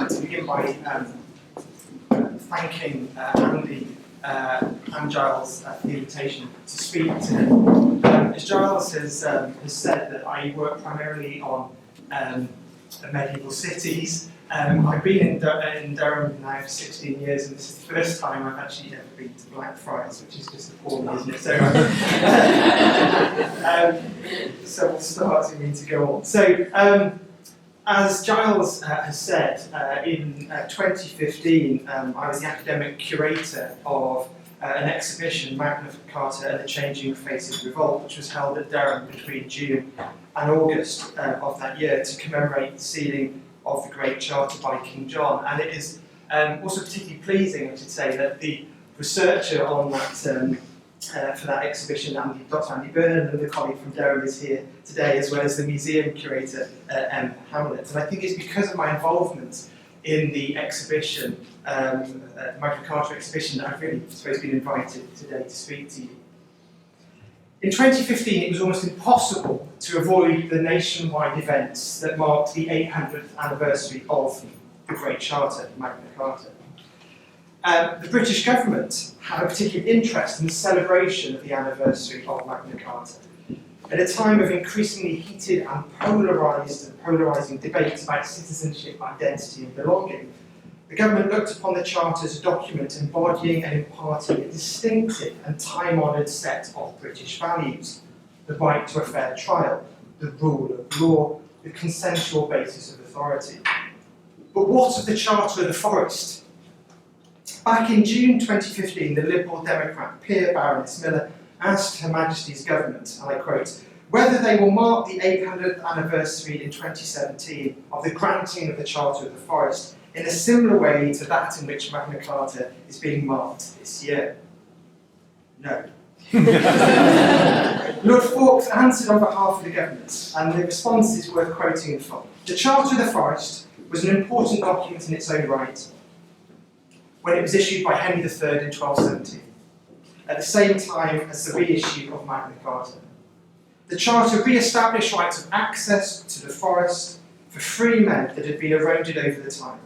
like to begin by thanking Andy and Giles for the invitation to speak today. As Giles has said, that I work primarily on medieval cities. I've been in Durham now for 16 years, and this is the first time I've actually ever been to Blackfriars, which is just appalling, isn't it? So we'll start, we need to go on. So, as Giles has said, in 2015, I was the academic curator of an exhibition, Magna Carta and the Changing Face of Revolt, which was held at Durham between June and August of that year to commemorate the sealing of the Great Charter by King John. And it is also particularly pleasing, I should say, that the researcher on that for that exhibition, Dr. Andy Byrne, and the colleague from Durham is here today, as well as the museum curator, Hamlet. And I think it's because of my involvement in the exhibition, the Magna Carta exhibition, that I've really, I suppose, been invited today to speak to you. In 2015, it was almost impossible to avoid the nationwide events that marked the 800th anniversary of the Great Charter, Magna Carta. The British government had a particular interest in the celebration of the anniversary of Magna Carta. At a time of increasingly heated and polarising debates about citizenship, identity and belonging, the government looked upon the Charter as a document embodying and imparting a distinctive and time-honoured set of British values: the right to a fair trial, the rule of law, the consensual basis of authority. But what of the Charter of the Forest? Back in June 2015, the Liberal Democrat peer Baroness Miller asked Her Majesty's government, and I quote, whether they will mark the 800th anniversary in 2017 of the granting of the Charter of the Forest in a similar way to that in which Magna Carta is being marked this year. No. Lord Fawkes answered on behalf of the government, and the response is worth quoting in full. The Charter of the Forest was an important document in its own right when it was issued by Henry III in 1270, at the same time as the reissue of Magna Carta. The Charter re-established rights of access to the forest for free men that had been eroded over the time.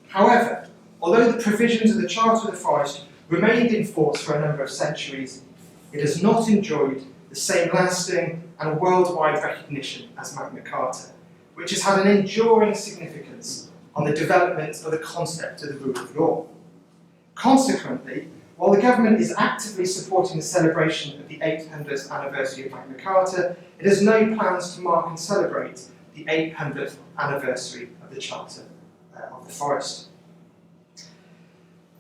However, although the provisions of the Charter of the Forest remained in force for a number of centuries, it has not enjoyed the same lasting and worldwide recognition as Magna Carta, which has had an enduring significance on the development of the concept of the rule of law. Consequently, while the government is actively supporting the celebration of the 800th anniversary of Magna Carta, it has no plans to mark and celebrate the 800th anniversary of the Charter of the Forest.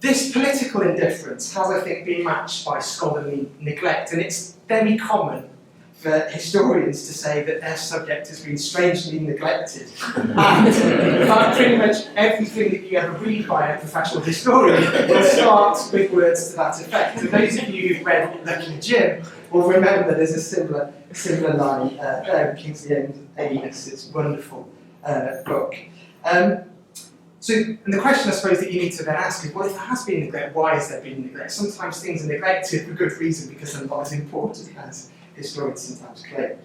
This political indifference has, I think, been matched by scholarly neglect, and it's very common for historians to say that their subject has been strangely neglected. And in fact, pretty much everything that you ever read by a professional historian will start with words to that effect. And those of you who've read Lucky Jim will remember there's a similar line there in Kingsley Amis, it's a wonderful book. So, and the question I suppose that you need to then ask is, well, if there has been neglect, why has there been neglect? Sometimes things are neglected for good reason, because they're not as important as historians sometimes claim.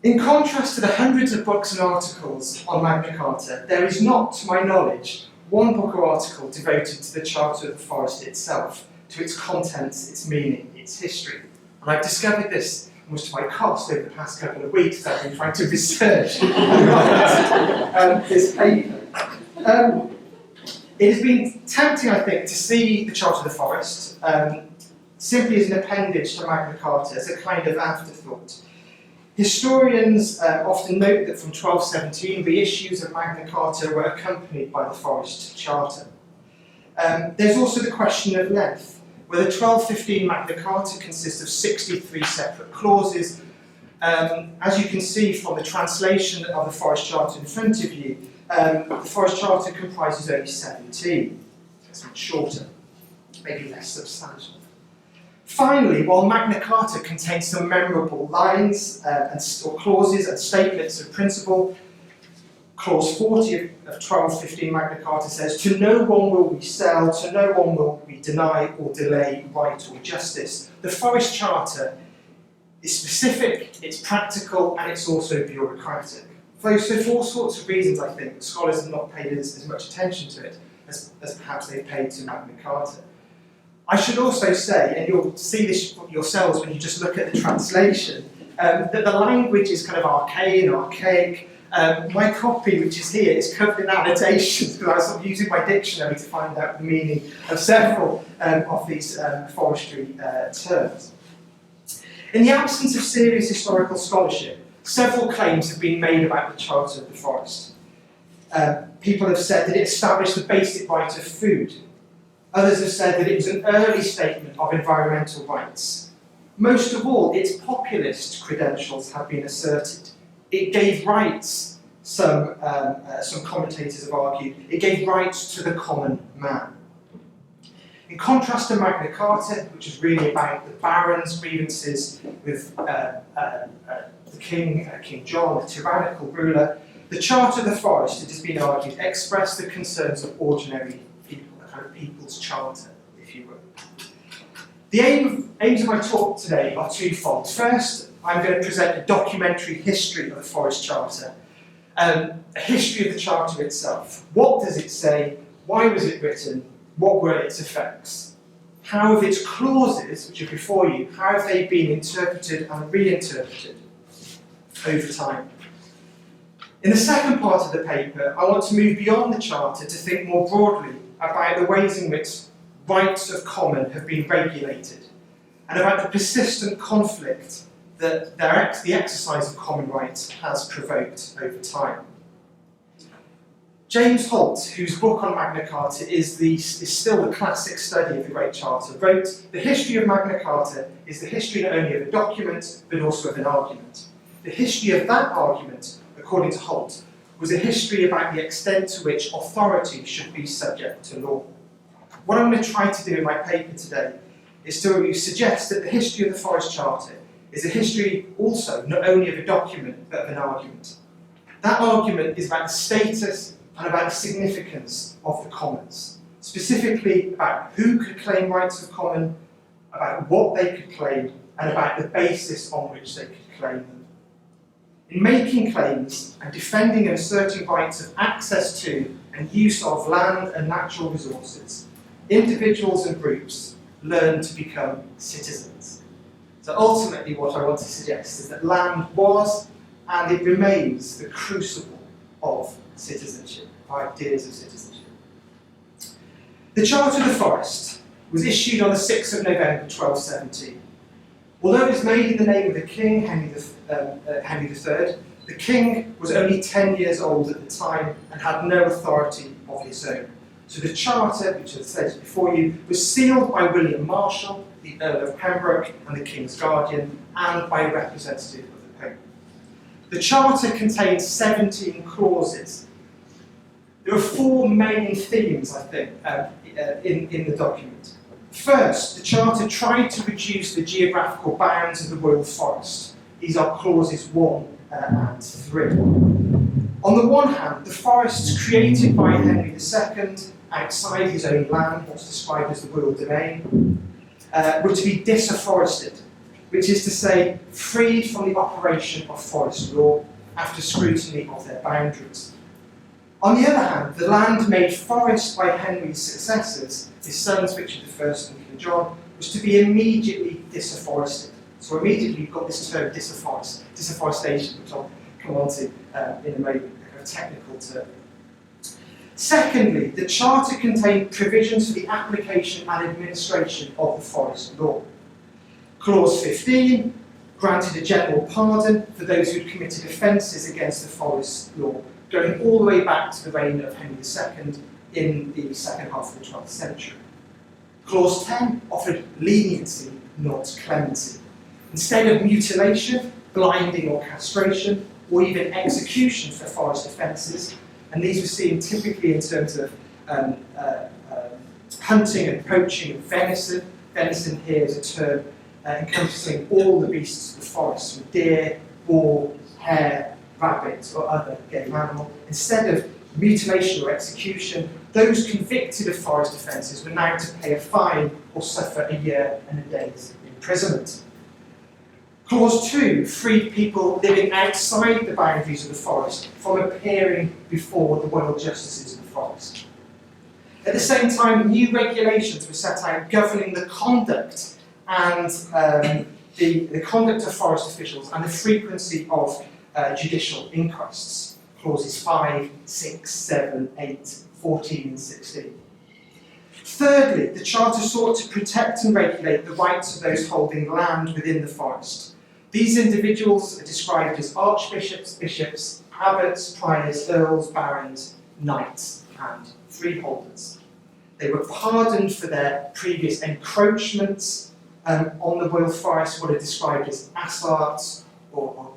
In contrast to the hundreds of books and articles on Magna Carta, there is not, to my knowledge, one book or article devoted to the Charter of the Forest itself, to its contents, its meaning, its history. And I've discovered this almost to my cost over the past couple of weeks as I've been trying to research this paper. It has been tempting, I think, to see the Charter of the Forest simply as an appendage to Magna Carta, as a kind of afterthought. Historians often note that from 1217, reissues of Magna Carta were accompanied by the Forest Charter. There's also the question of length, where the 1215 Magna Carta consists of 63 separate clauses. As you can see from the translation of the Forest Charter in front of you, the Forest Charter comprises only 17, so it's much shorter, maybe less substantial. Finally, while Magna Carta contains some memorable lines or clauses and statements of principle, Clause 40 of 1215 Magna Carta says, to no one will we sell, to no one will we deny or delay right or justice. The Forest Charter is specific, it's practical, and it's also bureaucratic. So for all sorts of reasons, I think, scholars have not paid as much attention to it as perhaps they've paid to Magna Carta. I should also say, and you'll see this yourselves when you just look at the translation, that the language is kind of archaic. My copy, which is here, is covered in annotations because I was sort of using my dictionary to find out the meaning of several of these forestry terms. In the absence of serious historical scholarship, several claims have been made about the Charter of the Forest. People have said that it established the basic right of food. Others have said that it was an early statement of environmental rights. Most of all, its populist credentials have been asserted. It gave rights, some commentators have argued, it gave rights to the common man. In contrast to Magna Carta, which is really about the barons' grievances with the king, King John, the tyrannical ruler, the Charter of the Forest, it has been argued, expressed the concerns of ordinary people, a kind of people's charter, if you will. The aims of my talk today are twofold. First, I'm going to present a documentary history of the Forest Charter, a history of the Charter itself. What does it say? Why was it written? What were its effects? How have its clauses, which are before you, how have they been interpreted and reinterpreted over time? In the second part of the paper, I want to move beyond the Charter to think more broadly about the ways in which rights of common have been regulated, and about the persistent conflict that the exercise of common rights has provoked over time. James Holt, whose book on Magna Carta is still the classic study of the Great Charter, wrote, "The history of Magna Carta is the history not only of a document, but also of an argument. The history of that argument, according to Holt, was a history about the extent to which authority should be subject to law." What I'm going to try to do in my paper today is to suggest that the history of the Forest Charter is a history also not only of a document, but of an argument. That argument is about the status and about the significance of the commons, specifically about who could claim rights of common, about what they could claim, and about the basis on which they could claim them. In making claims and defending and asserting rights of access to and use of land and natural resources, individuals and groups learn to become citizens. So ultimately what I want to suggest is that land was and it remains the crucible of citizenship, ideas of citizenship. The Charter of the Forest was issued on the 6th of November 1217. Although it was made in the name of the king, Henry III, the king was only 10 years old at the time and had no authority of his own. So the Charter, which as I said before you, was sealed by William Marshall, the Earl of Pembroke and the King's Guardian, and by a representative of the Pope. The Charter contains 17 clauses. There are four main themes, I think, in the document. First, the Charter tried to reduce the geographical bounds of the Royal Forest. These are clauses 1 and 3. On the one hand, the forests created by Henry II outside his own land, what's described as the royal domain, were to be disafforested, which is to say, freed from the operation of forest law after scrutiny of their boundaries. On the other hand, the land made forest by Henry's successors, his sons Richard I and King John, was to be immediately disafforested. So immediately you've got this term disafforestation, which I'll come on to in a moment, a technical term. Secondly, the Charter contained provisions for the application and administration of the forest law. Clause 15 granted a general pardon for those who had committed offences against the forest law, going all the way back to the reign of Henry II in the second half of the 12th century. Clause 10 offered leniency, not clemency. Instead of mutilation, blinding or castration, or even execution for forest offences, and these were seen typically in terms of hunting and poaching of venison. Venison here is a term encompassing all the beasts of the forest, from deer, boar, hare, rabbit, or other game animal. Instead of mutilation or execution, those convicted of forest offences were now to pay a fine or suffer a year and a day's imprisonment. Clause 2 freed people living outside the boundaries of the forest from appearing before the royal justices of the forest. At the same time, new regulations were set out governing the conduct and the conduct of forest officials and the frequency of judicial inquests. Clauses 5, 6, 7, 8, 14 and 16. Thirdly, the Charter sought to protect and regulate the rights of those holding land within the forest. These individuals are described as archbishops, bishops, abbots, priors, earls, barons, knights and freeholders. They were pardoned for their previous encroachments on the royal forest, what are described as assarts or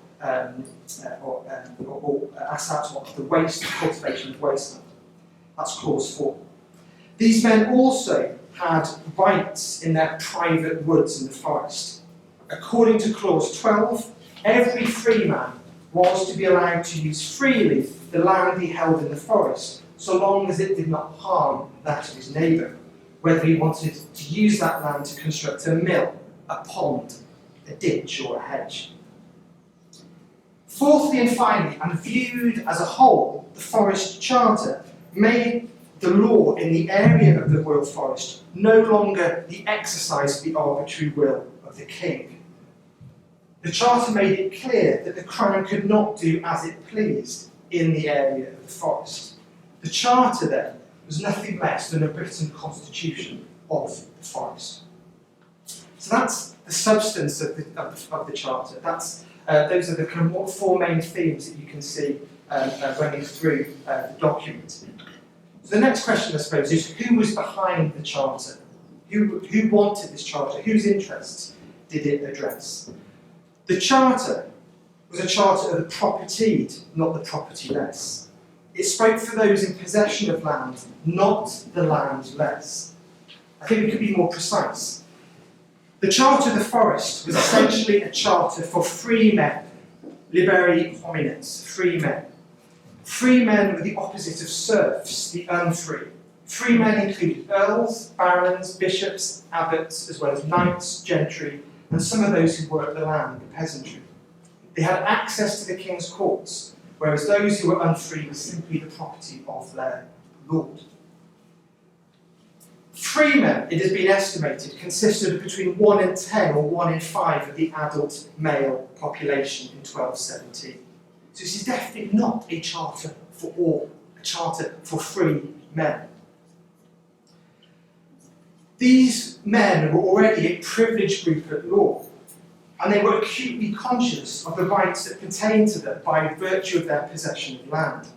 assarts of the waste, cultivation of wasteland. That's clause 4. These men also had rights in their private woods in the forest. According to clause 12, every freeman was to be allowed to use freely the land he held in the forest, so long as it did not harm that of his neighbour, whether he wanted to use that land to construct a mill, a pond, a ditch or a hedge. Fourthly and finally, and viewed as a whole, the Forest Charter made the law in the area of the royal forest no longer the exercise of the arbitrary will of the king. The Charter made it clear that the Crown could not do as it pleased in the area of the forest. The Charter, then, was nothing less than a written constitution of the forest. So that's the substance of the Charter. Those are the kind of 4 main themes that you can see running through the document. So the next question, I suppose, is who was behind the Charter? Who wanted this Charter? Whose interests did it address? The Charter was a charter of the propertied, not the propertyless. It spoke for those in possession of land, not the landless. I think we could be more precise. The Charter of the Forest was essentially a charter for free men, liberi homines, free men. Free men were the opposite of serfs, the unfree. Free men included earls, barons, bishops, abbots, as well as knights, gentry, and some of those who worked the land, the peasantry. They had access to the king's courts, whereas those who were unfree were simply the property of their lord. Free men, it has been estimated, consisted of between 1 in 10 or 1 in 5 of the adult male population in 1217. So this is definitely not a charter for all, a charter for free men. These men were already a privileged group at law, and they were acutely conscious of the rights that pertained to them by virtue of their possession of land.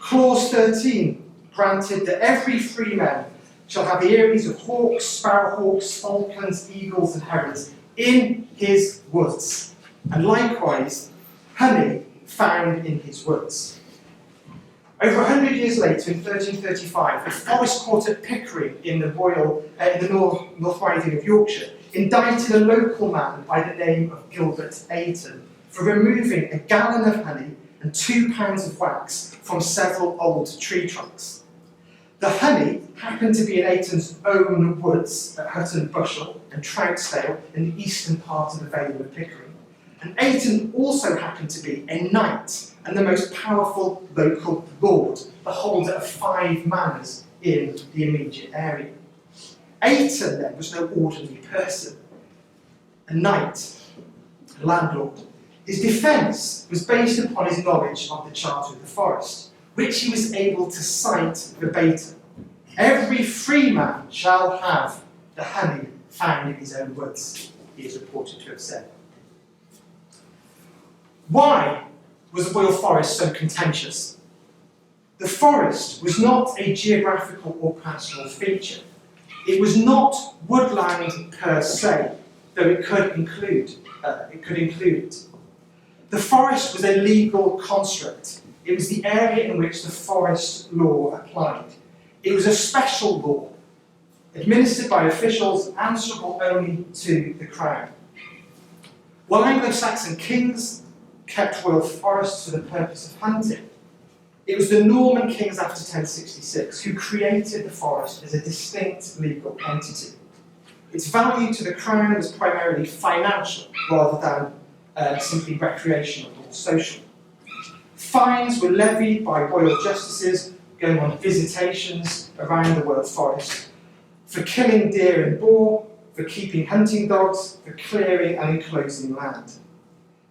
Clause 13 granted that every free man shall have eyries of hawks, sparrowhawks, falcons, eagles and herons in his woods, and likewise honey found in his woods. Over 100 years later, in 1335, the Forest Court at Pickering in the North Riding of Yorkshire indicted a local man by the name of Gilbert Ayton for removing a gallon of honey and 2 pounds of wax from several old tree trunks. The honey happened to be in Ayton's own woods at Hutton Bushel and Troutstale in the eastern part of the Vale of Pickering. And Ayton also happened to be a knight and the most powerful local lord, the holder of 5 manors in the immediate area. Ayton then was no ordinary person, a knight, a landlord. His defence was based upon his knowledge of the Charter of the Forest, which he was able to cite verbatim. Every free man shall have the honey found in his own woods, he is reported to have said. Why was the royal forest so contentious? The forest was not a geographical or personal feature. It was not woodland per se, though it could include it. The forest was a legal construct. It was the area in which the forest law applied. It was a special law, administered by officials answerable only to the Crown. While Anglo-Saxon kings kept royal forests for the purpose of hunting, it was the Norman kings after 1066 who created the forest as a distinct legal entity. Its value to the Crown was primarily financial rather than simply recreational or social. Fines were levied by royal justices going on visitations around the World Forest for killing deer and boar, for keeping hunting dogs, for clearing and enclosing land.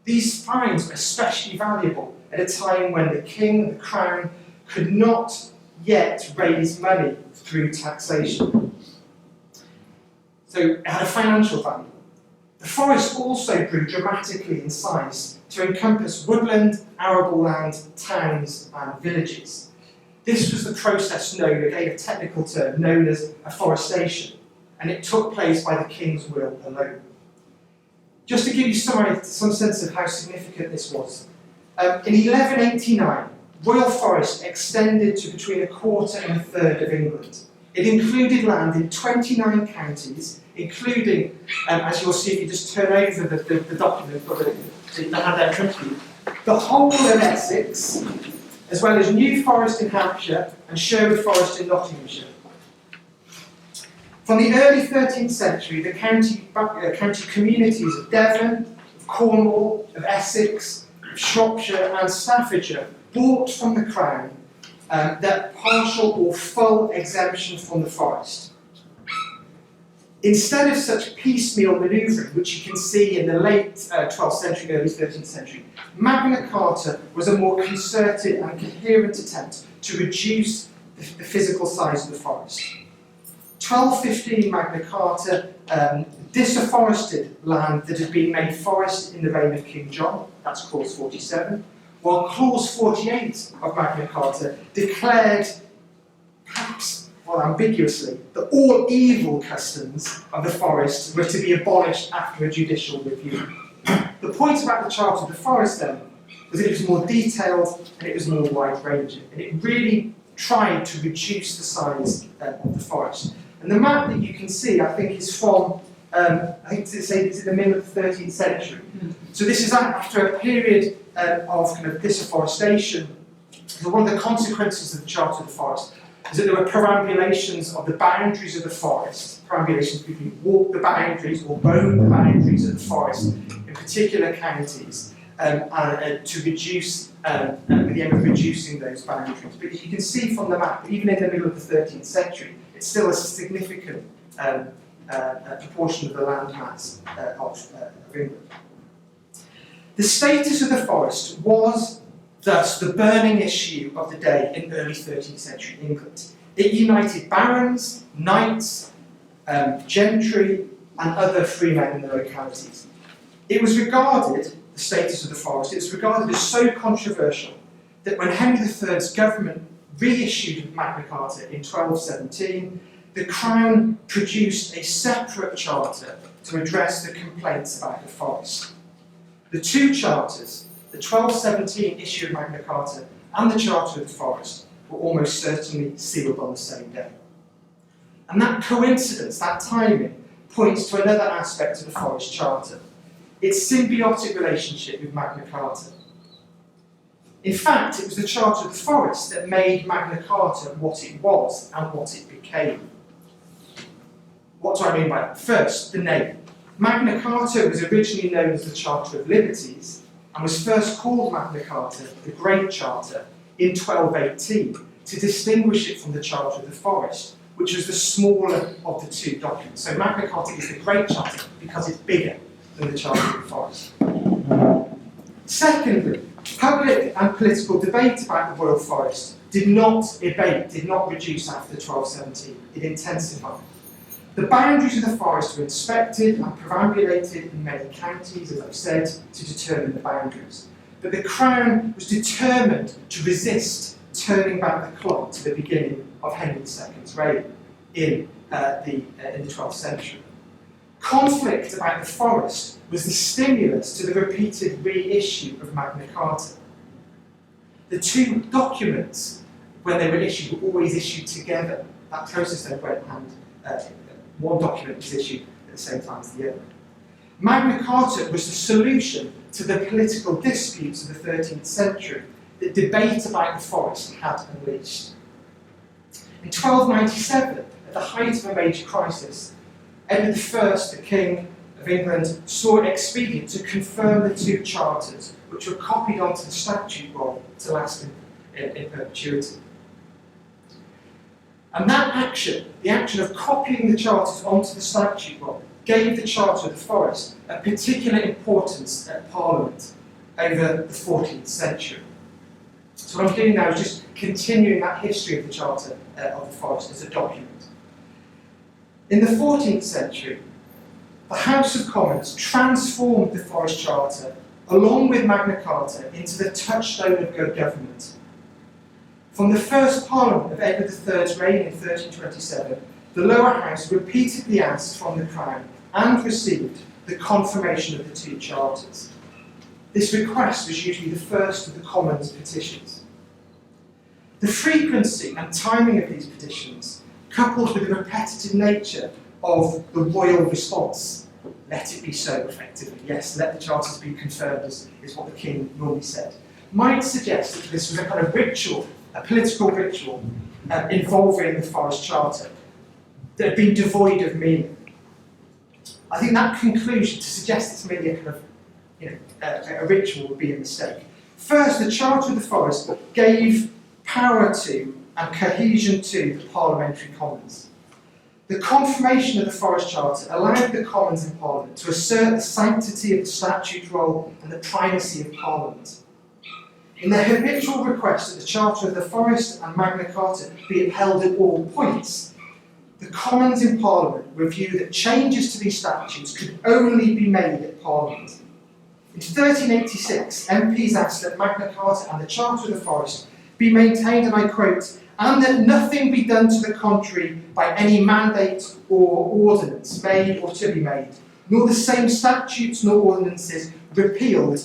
These fines were especially valuable at a time when the king and the crown could not yet raise money through taxation. So it had a financial value. The forest also grew dramatically in size to encompass woodland, arable land, towns and villages. This was the process known, again a technical term, known as afforestation, and it took place by the king's will alone. Just to give you some sense of how significant this was, in 1189, royal forest extended to between a quarter and a third of England. It included land in 29 counties, including, as you'll see if you just turn over the document for the handout in front of you, the whole of Essex, as well as New Forest in Hampshire and Sherwood Forest in Nottinghamshire. From the early 13th century, the county communities of Devon, of Cornwall, of Essex, of Shropshire and Staffordshire bought from the Crown that partial or full exemption from the forest. Instead of such piecemeal manoeuvring, which you can see in the late 12th century, early 13th century, Magna Carta was a more concerted and coherent attempt to reduce the physical size of the forest. 1215 Magna Carta disafforested land that had been made forest in the reign of King John, that's Clause 47, while Clause 48 of Magna Carta declared, perhaps ambiguously, that all evil customs of the forest were to be abolished after a judicial review. The point about the Charter of the Forest then was that it was more detailed and it was more wide-ranging, and it really tried to reduce the size of the forest. And the map that you can see, I think, is from, I think it's in the middle of the 13th century. So this is after a period of kind of disafforestation. So one of the consequences of the Charter of the Forest is that there were perambulations of the boundaries of the forest, perambulations people who walk the boundaries or roam the boundaries of the forest in particular counties to reduce, with the aim of reducing those boundaries. But you can see from the map, even in the middle of the 13th century, it's still a significant proportion of the land mass of England. The status of the forest was thus the burning issue of the day in early 13th century England. It united barons, knights, gentry, and other freemen in the localities. It was regarded, the status of the forest, it was regarded as so controversial that when Henry III's government reissued Magna Carta in 1217, the Crown produced a separate charter to address the complaints about the forest. The two charters, the 1217 issue of Magna Carta and the Charter of the Forest, were almost certainly sealed on the same day. And that coincidence, that timing, points to another aspect of the Forest Charter, its symbiotic relationship with Magna Carta. In fact, it was the Charter of the Forest that made Magna Carta what it was and what it became. What do I mean by that? First, the name. Magna Carta was originally known as the Charter of Liberties and was first called Magna Carta, the Great Charter, in 1218 to distinguish it from the Charter of the Forest, which was the smaller of the two documents. So Magna Carta is the Great Charter because it's bigger than the Charter of the Forest. Secondly, public and political debate about the Royal Forest did not abate, did not reduce after 1217. It intensified. The boundaries of the forest were inspected and perambulated in many counties, as I've said, to determine the boundaries. But the Crown was determined to resist turning back the clock to the beginning of Henry II's reign in the 12th century. Conflict about the forest was the stimulus to the repeated reissue of Magna Carta. The two documents, when they were issued, were always issued together. That process then went hand one document was issued at the same time as the other. Magna Carta was the solution to the political disputes of the 13th century that debate about the forest had unleashed. In 1297, at the height of a major crisis, Edward I, the King of England, saw it expedient to confirm the two charters, which were copied onto the statute roll to last in perpetuity. And that action, the action of copying the charters onto the statute roll, gave the Charter of the Forest a particular importance at Parliament over the 14th century. So what I'm doing now is just continuing that history of the Charter of the Forest as a document. In the 14th century, the House of Commons transformed the Forest Charter, along with Magna Carta, into the touchstone of good government. From the first Parliament of Edward III's reign in 1327, the Lower House repeatedly asked from the Crown and received the confirmation of the two charters. This request was usually the first of the Commons petitions. The frequency and timing of these petitions, coupled with the repetitive nature of the royal response, let it be so effectively, yes, let the charters be confirmed, is what the King normally said, might suggest that this was a kind of ritual, a political ritual involving the Forest Charter that had been devoid of meaning. I think that conclusion, to suggest it's merely a kind of a ritual, would be a mistake. First, the Charter of the Forest gave power to and cohesion to the parliamentary commons. The confirmation of the Forest Charter allowed the Commons in Parliament to assert the sanctity of the statute roll and the primacy of Parliament. In their habitual request that the Charter of the Forest and Magna Carta be upheld at all points, the Commons in Parliament reviewed that changes to these statutes could only be made at Parliament. In 1386, MPs asked that Magna Carta and the Charter of the Forest be maintained, and I quote, and that nothing be done to the contrary by any mandate or ordinance made or to be made, nor the same statutes nor ordinances repealed,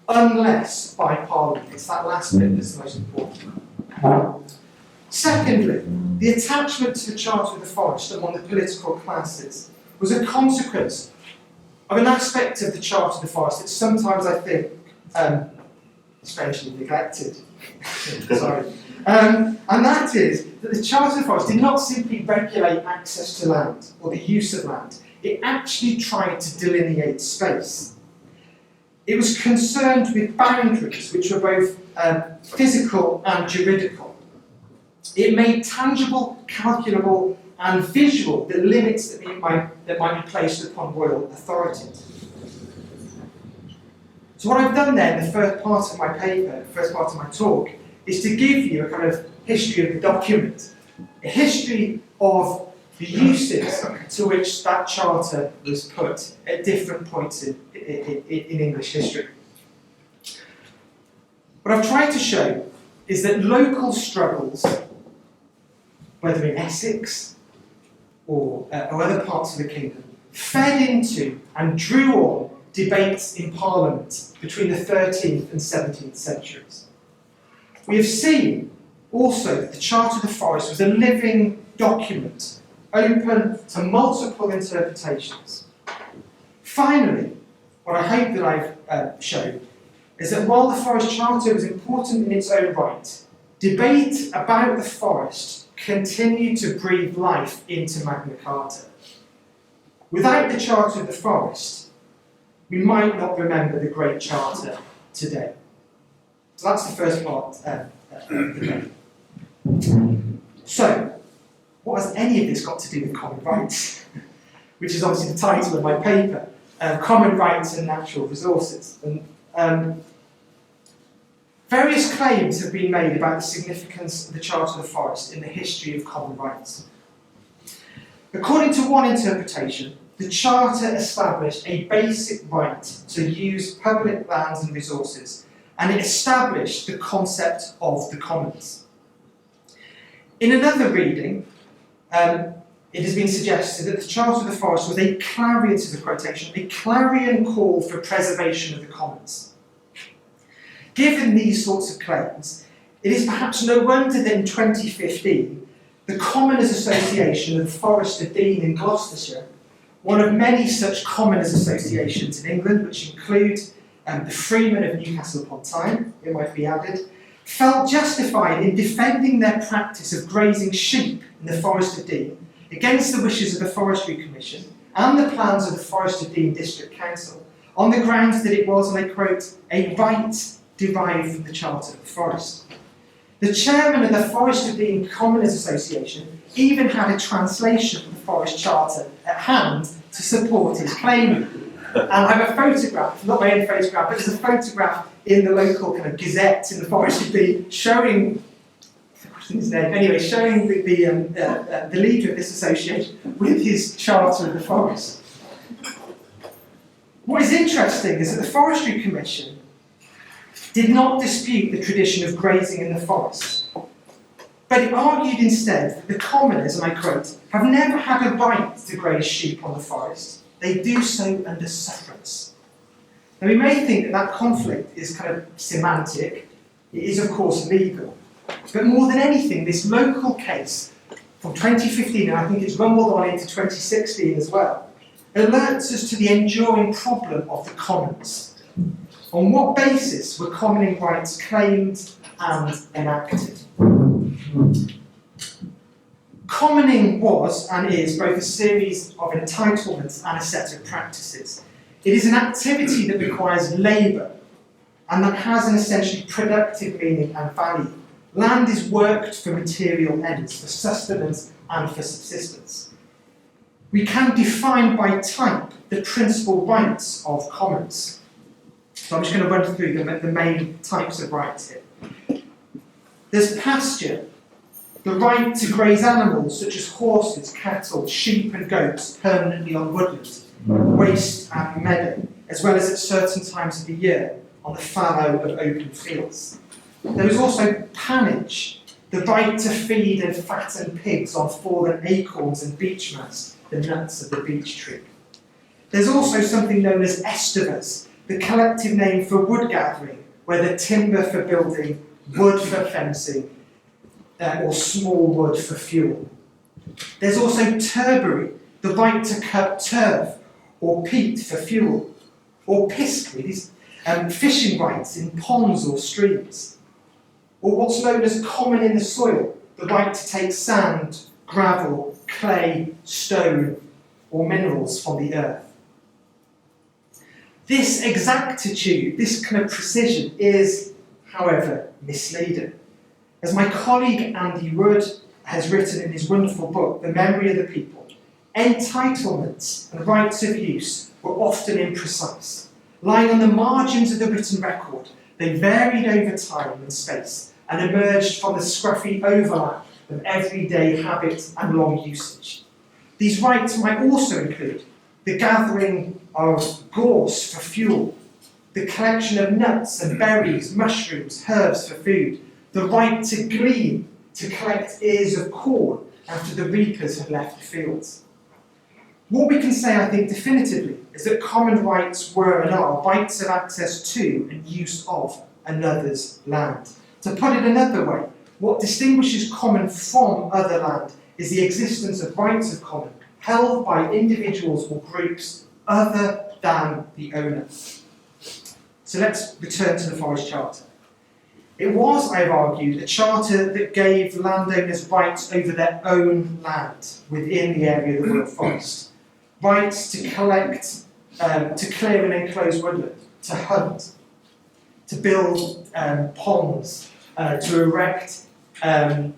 unless by Parliament. It's that last bit that's the most important. Secondly, the attachment to the Charter of the Forest among the political classes was a consequence of an aspect of the Charter of the Forest that sometimes I think strangely neglected. Sorry. And that is that the Charter of the Forest did not simply regulate access to land or the use of land. It actually tried to delineate space. It was concerned with boundaries which were both physical and juridical. It made tangible, calculable, and visual the limits that might be placed upon royal authority. So what I've done there in the first part of my paper, first part of my talk, is to give you a kind of history of the document, a history of the uses to which that charter was put at different points in English history. What I've tried to show is that local struggles, whether in Essex or other parts of the kingdom, fed into and drew on debates in Parliament between the 13th and 17th centuries. We have seen also that the Charter of the Forest was a living document, open to multiple interpretations. Finally, what I hope that I've shown is that while the Forest Charter was important in its own right, debate about the forest continued to breathe life into Magna Carta. Without the Charter of the Forest, we might not remember the Great Charter today. So that's the first part of the debate. So, what has any of this got to do with common rights? Which is obviously the title of my paper, Common Rights and Natural Resources. And various claims have been made about the significance of the Charter of the Forest in the history of common rights. According to one interpretation, the Charter established a basic right to use public lands and resources, and it established the concept of the commons. In another reading, it has been suggested that the Charter of the Forest was a clarion, this is a quotation, a clarion call for preservation of the commons. Given these sorts of claims, it is perhaps no wonder that in 2015, the Commoners Association of the Forest of Dean in Gloucestershire, one of many such commoners associations in England, which include the Freemen of Newcastle upon Tyne, it might be added, felt justified in defending their practice of grazing sheep in the Forest of Dean against the wishes of the Forestry Commission and the plans of the Forest of Dean District Council, on the grounds that it was, and I quote, a right derived from the Charter of the Forest. The chairman of the Forest of Dean Commoners Association even had a translation of the Forest Charter at hand to support his claim. And I have a photograph, not my own photograph, but there's a photograph in the local kind of gazette in the Forest of Dean showing, I've forgotten his name, anyway, showing the leader of this association with his Charter of the Forest. What is interesting is that the Forestry Commission did not dispute the tradition of grazing in the forest, but it argued instead that the commoners, and I quote, have never had a right to graze sheep on the forest. They do so under sufferance. Now we may think that that conflict is kind of semantic. It is of course legal. But more than anything, this local case from 2015, and I think it's rumbled on into 2016 as well, alerts us to the enduring problem of the commons. On what basis were commoning rights claimed and enacted? Commoning was and is both a series of entitlements and a set of practices. It is an activity that requires labour and that has an essentially productive meaning and value. Land is worked for material ends, for sustenance and for subsistence. We can define by type the principal rights of commons. So I'm just going to run through the main types of rights here. There's pasture. The right to graze animals such as horses, cattle, sheep and goats permanently on woodland, waste and meadow, as well as at certain times of the year on the fallow of open fields. There is also pannage, the right to feed and fatten pigs on fallen acorns and beech mast, the nuts of the beech tree. There's also something known as estivers, the collective name for wood gathering, where the timber for building, wood for fencing, or small wood for fuel. There's also turbery, the right to cut turf or peat for fuel, or piscries, fishing rights in ponds or streams, or what's known as common in the soil, the right to take sand, gravel, clay, stone, or minerals from the earth. This exactitude, this kind of precision is, however, misleading. As my colleague Andy Wood has written in his wonderful book, The Memory of the People, entitlements and rights of use were often imprecise. Lying on the margins of the written record, they varied over time and space and emerged from the scruffy overlap of everyday habit and long usage. These rights might also include the gathering of gorse for fuel, the collection of nuts and berries, mushrooms, herbs for food, the right to glean, to collect ears of corn after the reapers had left the fields. What we can say, I think, definitively is that common rights were and are rights of access to and use of another's land. To put it another way, what distinguishes common from other land is the existence of rights of common held by individuals or groups other than the owner. So let's return to the Forest Charter. It was, I have argued, a charter that gave landowners rights over their own land within the area of the Royal Forest. Rights to collect, to clear and enclose woodland, to hunt, to build ponds, to erect, to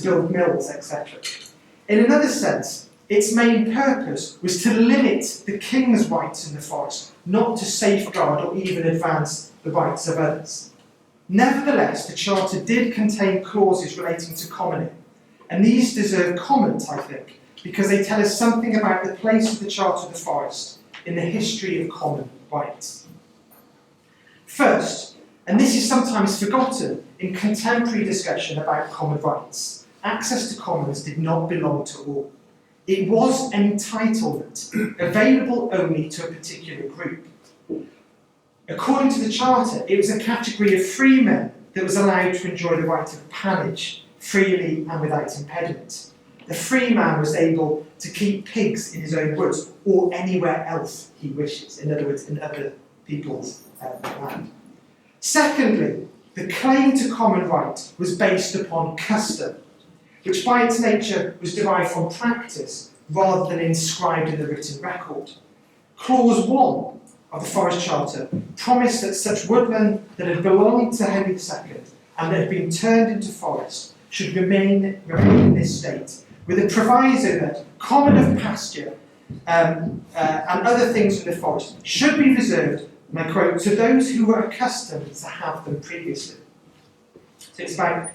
build mills, etc. In another sense, its main purpose was to limit the king's rights in the forest, not to safeguard or even advance the rights of others. Nevertheless, the Charter did contain clauses relating to commoning, and these deserve comment, I think, because they tell us something about the place of the Charter of the Forest in the history of common rights. First, and this is sometimes forgotten in contemporary discussion about common rights, access to commons did not belong to all. It was an entitlement, available only to a particular group. According to the Charter, it was a category of free men that was allowed to enjoy the right of pannage freely and without impediment. The free man was able to keep pigs in his own woods or anywhere else he wishes, in other words, in other people's land. Secondly, the claim to common right was based upon custom. which by its nature was derived from practice rather than inscribed in the written record. Clause 1 of the Forest Charter promised that such woodland that had belonged to Henry II and that had been turned into forest should remain in this state, with a proviso that common of pasture and other things in the forest should be reserved, and I quote, to those who were accustomed to have them previously. So it's about,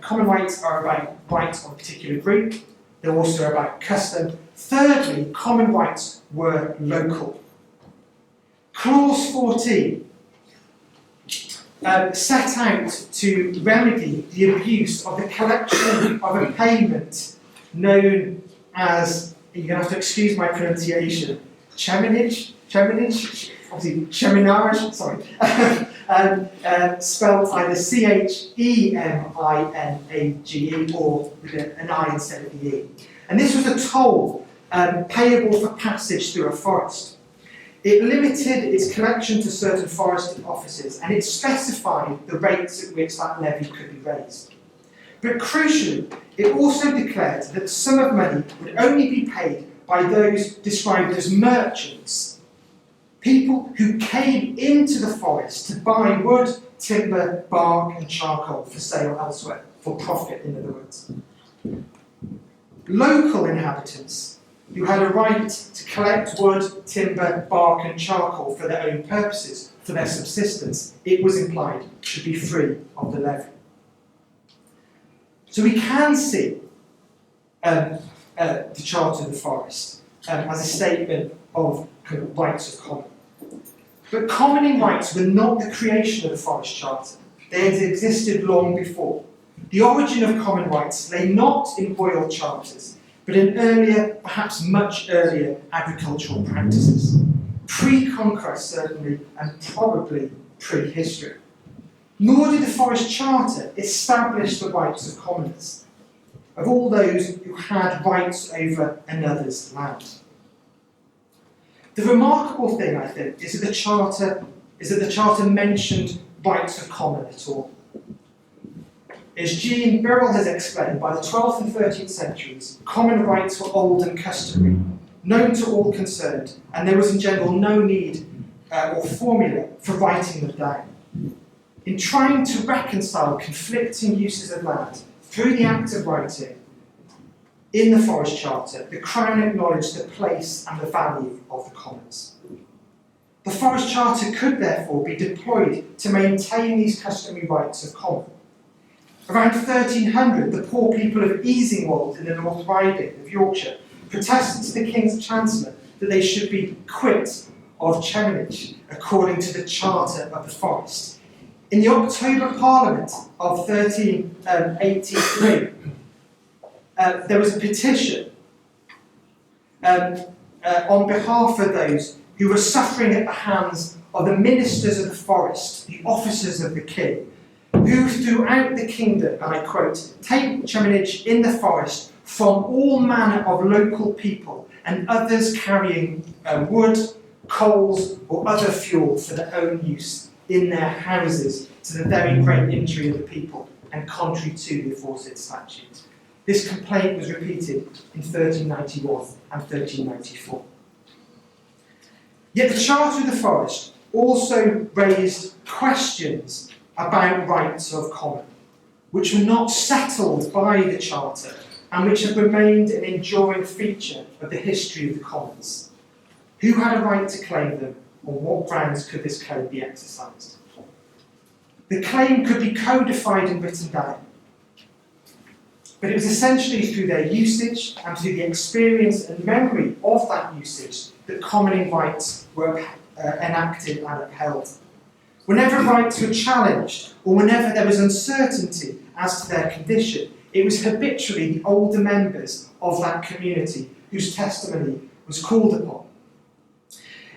common rights are about rights of a particular group. They're also about custom. Thirdly, common rights were local. Clause 14 set out to remedy the abuse of the collection of a payment known as, you're going to have to excuse my pronunciation, cheminage, obviously cheminage, sorry, spelled either Cheminage or with an I instead of the E. And this was a toll payable for passage through a forest. It limited its collection to certain forested offices, and it specified the rates at which that levy could be raised. But crucially, it also declared that the sum of money would only be paid by those described as merchants, people who came into the forest to buy wood, timber, bark and charcoal for sale elsewhere, for profit in other words. Local inhabitants who had a right to collect wood, timber, bark and charcoal for their own purposes, for their subsistence, it was implied, should be free of the levy. So we can see the Charter of the Forest as a statement of kind of rights of common. But commoning rights were not the creation of the Forest Charter. They had existed long before. The origin of common rights lay not in royal charters, but in earlier, perhaps much earlier, agricultural practices. Pre-conquest, certainly, and probably pre-history. Nor did the Forest Charter establish the rights of commoners, of all those who had rights over another's land. The remarkable thing, I think, is that the Charter mentioned rights of common at all. As Jean Birrell has explained, by the 12th and 13th centuries, common rights were old and customary, known to all concerned, and there was in general no need or formula for writing them down. In trying to reconcile conflicting uses of land through the act of writing in the Forest Charter, the Crown acknowledged the place and the value of the commons. The Forest Charter could therefore be deployed to maintain these customary rights of common. Around 1300, the poor people of Easingwold in the North Riding of Yorkshire protested to the King's Chancellor that they should be quit of cheminage according to the Charter of the Forest. In the October Parliament of 1383, there was a petition on behalf of those who were suffering at the hands of the ministers of the forest, the officers of the king, who throughout the kingdom, and I quote, take cheminage in the forest from all manner of local people and others carrying wood, coals or other fuel for their own use in their houses, to the very great injury of the people and contrary to the aforesaid statute. This complaint was repeated in 1391 and 1394. Yet the Charter of the Forest also raised questions about rights of common, which were not settled by the Charter and which have remained an enduring feature of the history of the commons. Who had a right to claim them? On what grounds could this claim be exercised? The claim could be codified and written down, but it was essentially through their usage and through the experience and memory of that usage that commoning rights were enacted and upheld. Whenever rights were challenged, or whenever there was uncertainty as to their condition, it was habitually the older members of that community whose testimony was called upon.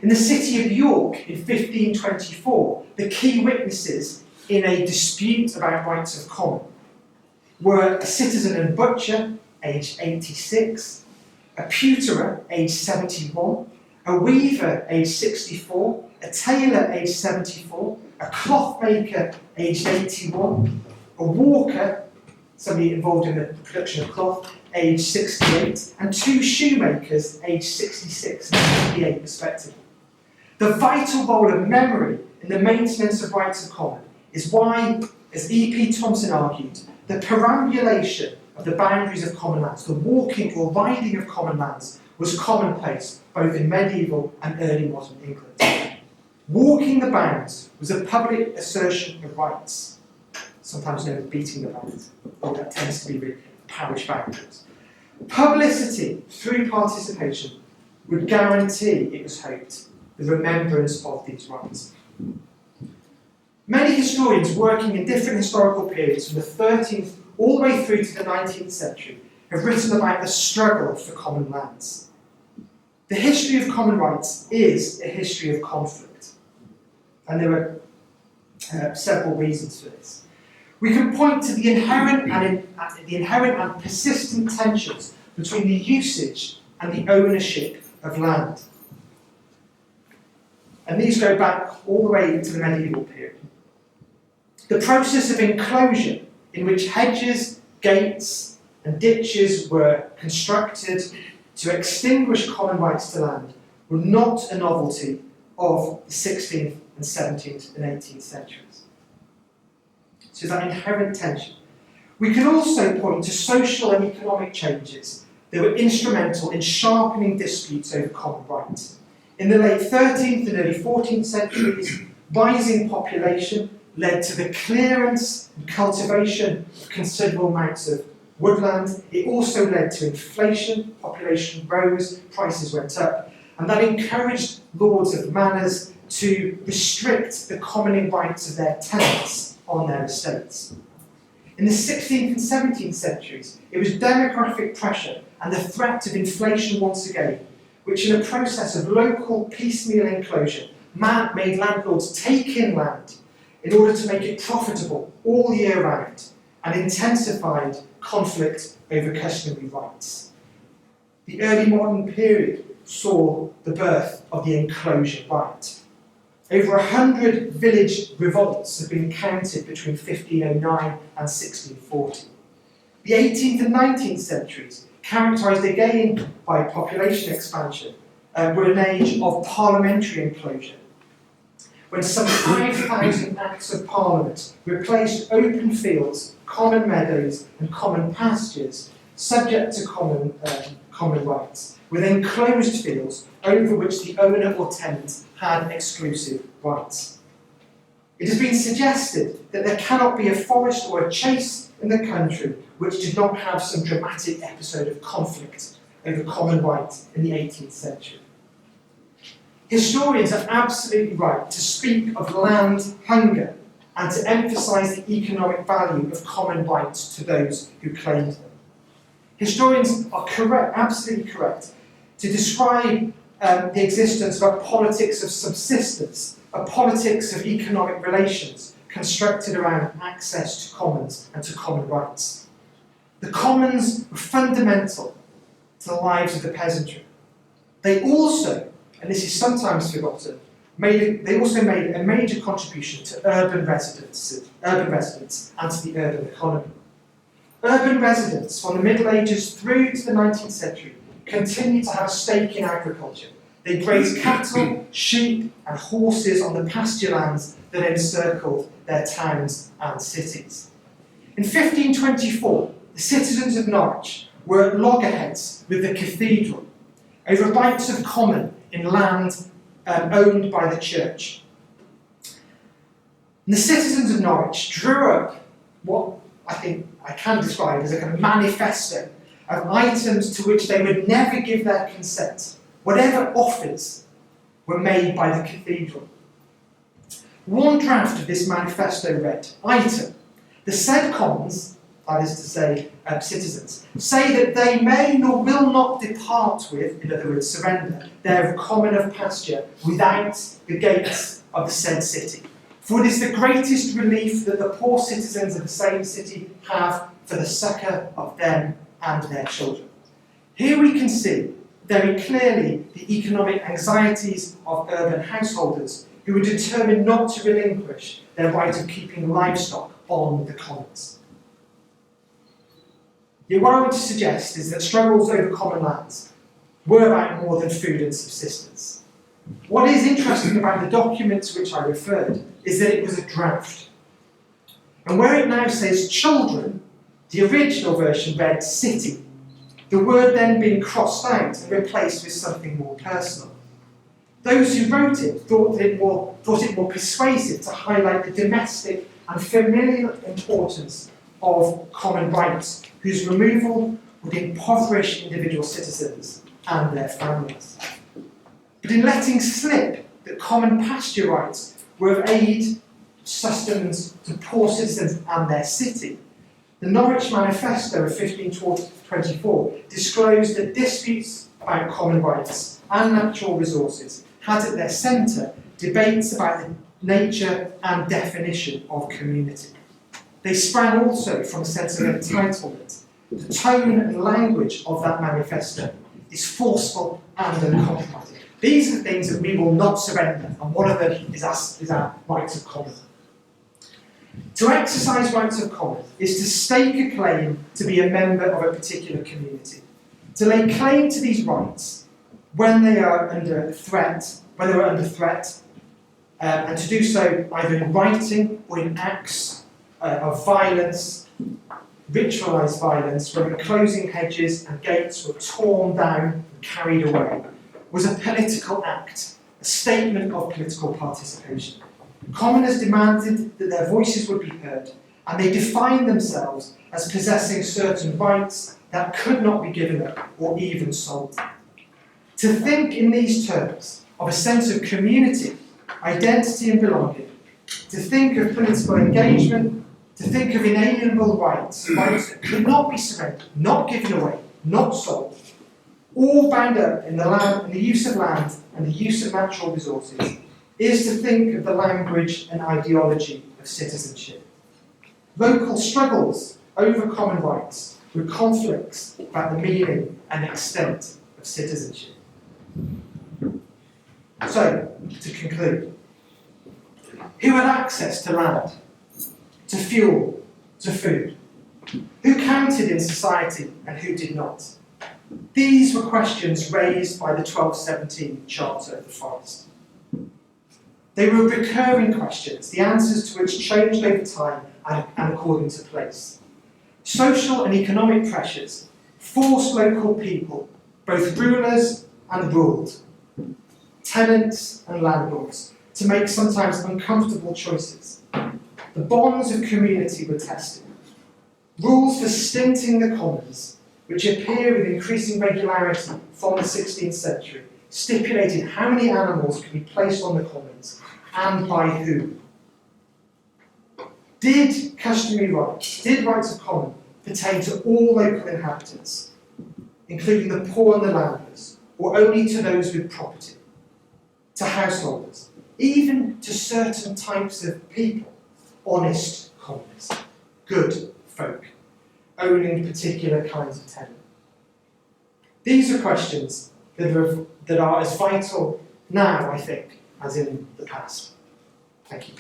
In the city of York in 1524, the key witnesses in a dispute about rights of common were a citizen and butcher, aged 86, a pewterer, aged 71, a weaver, aged 64, a tailor, aged 74, a clothmaker, aged 81, a walker, somebody involved in the production of cloth, aged 68, and 2 shoemakers, aged 66 and 58 respectively. The vital role of memory in the maintenance of rights of common is why, as E.P. Thompson argued, the perambulation of the boundaries of common lands, the walking or riding of common lands, was commonplace both in medieval and early modern England. Walking the bounds was a public assertion of rights, sometimes known as beating the bounds, or that tends to be the parish boundaries. Publicity through participation would guarantee, it was hoped, the remembrance of these rights. Many historians working in different historical periods from the 13th all the way through to the 19th century have written about the struggle for common lands. The history of common rights is a history of conflict, and there are several reasons for this. We can point to the inherent and persistent tensions between the usage and the ownership of land. And these go back all the way to the medieval period. The process of enclosure, in which hedges, gates, and ditches were constructed to extinguish common rights to land, were not a novelty of the 16th and 17th and 18th centuries. So that inherent tension. We can also point to social and economic changes that were instrumental in sharpening disputes over common rights. In the late 13th and early 14th centuries, rising population led to the clearance and cultivation of considerable amounts of woodland. It also led to inflation, population rose, prices went up, and that encouraged lords of manors to restrict the commoning rights of their tenants on their estates. In the 16th and 17th centuries, it was demographic pressure and the threat of inflation once again, which in a process of local piecemeal enclosure made landlords take in land in order to make it profitable all year round, and intensified conflict over customary rights. The early modern period saw the birth of the enclosure right. Over 100 village revolts have been counted between 1509 and 1640. The 18th and 19th centuries, characterised again by population expansion, were an age of parliamentary enclosure, when some 5,000 Acts of Parliament replaced open fields, common meadows and common pastures, subject to common rights, with enclosed fields over which the owner or tenant had exclusive rights. It has been suggested that there cannot be a forest or a chase in the country which did not have some dramatic episode of conflict over common rights in the 18th century. Historians are absolutely right to speak of land hunger and to emphasise the economic value of common rights to those who claimed them. Historians are correct, absolutely correct, to describe the existence of a politics of subsistence, a politics of economic relations constructed around access to commons and to common rights. The commons were fundamental to the lives of the peasantry. They also, and this is sometimes forgotten, they also made a major contribution to urban residents and to the urban economy. Urban residents from the Middle Ages through to the 19th century continued to have a stake in agriculture. They grazed cattle, sheep and horses on the pasture lands that encircled their towns and cities. In 1524, the citizens of Norwich were at loggerheads with the cathedral over rights of common in land owned by the church. And the citizens of Norwich drew up what I think I can describe as a kind of manifesto of items to which they would never give their consent, whatever offers were made by the cathedral. One draft of this manifesto read, item, the said commons, that is to say, citizens, say that they may nor will not depart with, in other words, surrender, their common of pasture without the gates of the said city. For it is the greatest relief that the poor citizens of the same city have for the succour of them and their children. Here we can see very clearly the economic anxieties of urban householders who were determined not to relinquish their right of keeping livestock on the commons. Yet what I want to suggest is that struggles over common lands were about more than food and subsistence. What is interesting about the document to which I referred is that it was a draft. And where it now says children, the original version read city, the word then being crossed out and replaced with something more personal. Those who wrote it thought it more persuasive to highlight the domestic and familial importance of common rights, whose removal would impoverish individual citizens and their families. But in letting slip that common pasture rights were of aid, sustenance to poor citizens and their city, the Norwich Manifesto of 1524 disclosed that disputes about common rights and natural resources had at their centre debates about the nature and definition of community. They sprang also from a sense of entitlement. The tone and language of that manifesto is forceful and uncompromising. These are the things that we will not surrender, and one of them is our rights of common. To exercise rights of common is to stake a claim to be a member of a particular community, to lay claim to these rights when they are under threat, and to do so either in writing or in acts of violence, ritualised violence, when the closing hedges and gates were torn down and carried away, was a political act, a statement of political participation. Commoners demanded that their voices would be heard, and they defined themselves as possessing certain rights that could not be given up or even sold. To think in these terms of a sense of community, identity and belonging, to think of political engagement, to think of inalienable rights that could not be surrendered, not given away, not sold, all bound up in the use of land and the use of natural resources, is to think of the language and ideology of citizenship. Local struggles over common rights were conflicts about the meaning and extent of citizenship. So, to conclude, who had access to land, to fuel, to food? Who counted in society and who did not? These were questions raised by the 1217 Charter of the Forest. They were recurring questions, the answers to which changed over time and according to place. Social and economic pressures forced local people, both rulers and ruled, tenants and landlords, to make sometimes uncomfortable choices. The bonds of community were tested. Rules for stinting the commons, which appear with increasing regularity from the 16th century, stipulated how many animals could be placed on the commons and by whom. Did customary rights, did rights of common pertain to all local inhabitants, including the poor and the landless, or only to those with property, to householders, even to certain types of people, honest commoners, good folk, owning particular kinds of tenant? These are questions that are as vital now, I think, as in the past. Thank you.